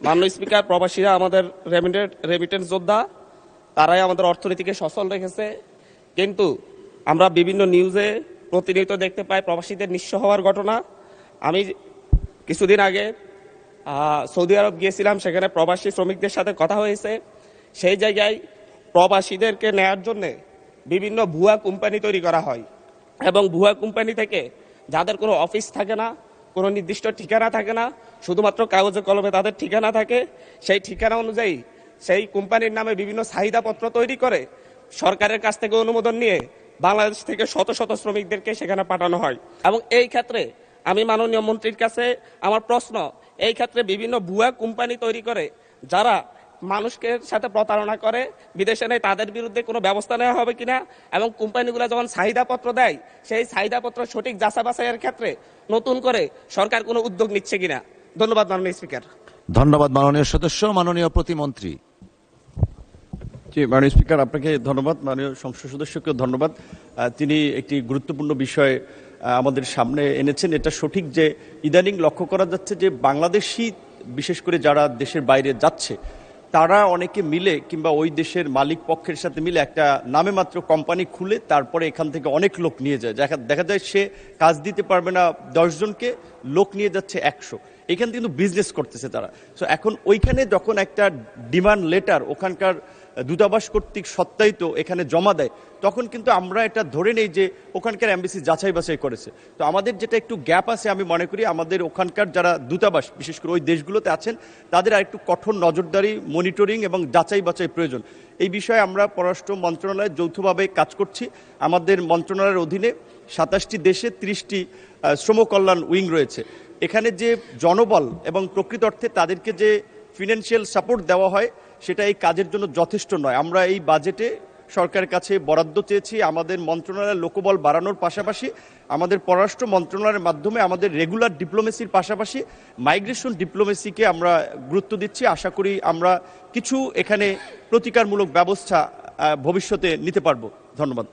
মাননীয় স্পিকার, প্রবাসীরা আমাদের রেমিটেন্স যোদ্ধা, তারাই আমাদের অর্থনীতিকে সচল রেখেছে। কিন্তু আমরা বিভিন্ন নিউজে প্রতিনিয়ত দেখতে পাই প্রবাসীদের নিঃস্ব হওয়ার ঘটনা। আমি কিছুদিন আগে সৌদি আরব গিয়েছিলাম, সেখানে প্রবাসী শ্রমিকদের সাথে কথা হয়েছে। সেই জায়গায় প্রবাসীদেরকে নেয়ার জন্য বিভিন্ন ভুয়া কোম্পানি তৈরি করা হয় এবং ভুয়া কোম্পানি থেকে যাদের কোনো অফিস থাকে না, কোনো নির্দিষ্ট ঠিকানা থাকে না, শুধুমাত্র কাগজে কলমে তাদের ঠিকানা থাকে, সেই ঠিকানা অনুযায়ী সেই কোম্পানির নামে বিভিন্ন চাহিদাপত্র তৈরি করে সরকারের কাছ থেকে অনুমোদন নিয়ে বাংলাদেশ থেকে শত শত শ্রমিকদেরকে সেখানে পাঠানো হয়। এবং এই ক্ষেত্রে আমি মাননীয় মন্ত্রীর কাছে আমার প্রশ্ন, এই ক্ষেত্রে বিভিন্ন ভুয়া কোম্পানি তৈরি করে যারা মানুষকে সাথে প্রতারণা করে বিদেশে নেই, তাদের বিরুদ্ধে কোনো ব্যবস্থা নেওয়া হবে কিনা, এবং কোম্পানিগুলো যখন চাহিদাপত্র দেয় সেই চাহিদাপত্র সঠিক যাচাই বাছাইয়ের ক্ষেত্রে নতুন করে সরকার কোনো উদ্যোগ নিচ্ছে কিনা। ধন্যবাদ মাননীয় স্পিকার। ধন্যবাদ মাননীয় সদস্য। মাননীয় প্রতিমন্ত্রী। জি, মাননীয় স্পিকার, আপনাকে ধন্যবাদ। মাননীয় সংসদ সদস্যকেও ধন্যবাদ। তিনি একটি গুরুত্বপূর্ণ বিষয় আমাদের সামনে এনেছেন। এটা সঠিক যে ইদানিং লক্ষ্য করা যাচ্ছে যে বাংলাদেশি, বিশেষ করে যারা দেশের বাইরে যাচ্ছে, তারা অনেকে মিলে কিংবা ওই দেশের মালিক পক্ষের সাথে মিলে একটা নামে মাত্র কোম্পানি খুলে তারপরে এখান থেকে অনেক লোক নিয়ে যায়। দেখা যায় সে কাজ দিতে পারবে না 10 জনকে, লোক নিয়ে যাচ্ছে 100। এখান থেকে কিন্তু বিজনেস করতেছে তারা। সো এখন ওইখানে যখন একটা ডিমান্ড লেটার ওখানকার দূতাবাস কর্তৃক সত্যায়িত এখানে জমা দেয়, তখন কিন্তু আমরা এটা ধরে নেই যে ওখানকার এমবাসি যাচাই বাছাই করেছে। তো আমাদের যেটা একটু গ্যাপ আছে, আমি মনে করি আমাদের ওখানকার যারা দূতাবাস বিশেষ করে ওই দেশগুলোতে আছেন, তাদের আর একটু কঠোর নজরদারি, মনিটরিং এবং যাচাই বাছাই প্রয়োজন। এই বিষয়ে আমরা পররাষ্ট্র মন্ত্রণালয়ে যৌথভাবে কাজ করছি। আমাদের মন্ত্রণালয়ের অধীনে 27টি দেশে 30টি শ্রম কল্যাণ উইং রয়েছে। এখানে যে জনবল এবং প্রকৃত অর্থে তাদেরকে যে ফিনান্সিয়াল সাপোর্ট দেওয়া হয়, সেটা এই কাজের জন্য যথেষ্ট নয়। আমরা এই বাজেটে সরকারের কাছে বরাদ্দ চেয়েছি আমাদের মন্ত্রণালয়ের লোকবল বাড়ানোর পাশাপাশি আমাদের পররাষ্ট্র মন্ত্রণালয়ের মাধ্যমে আমাদের রেগুলার ডিপ্লোমেসির পাশাপাশি মাইগ্রেশন ডিপ্লোমেসিকে আমরা গুরুত্ব দিচ্ছি। আশা করি আমরা কিছু এখানে প্রতিকারমূলক ব্যবস্থা ভবিষ্যতে নিতে পারবো। ধন্যবাদ।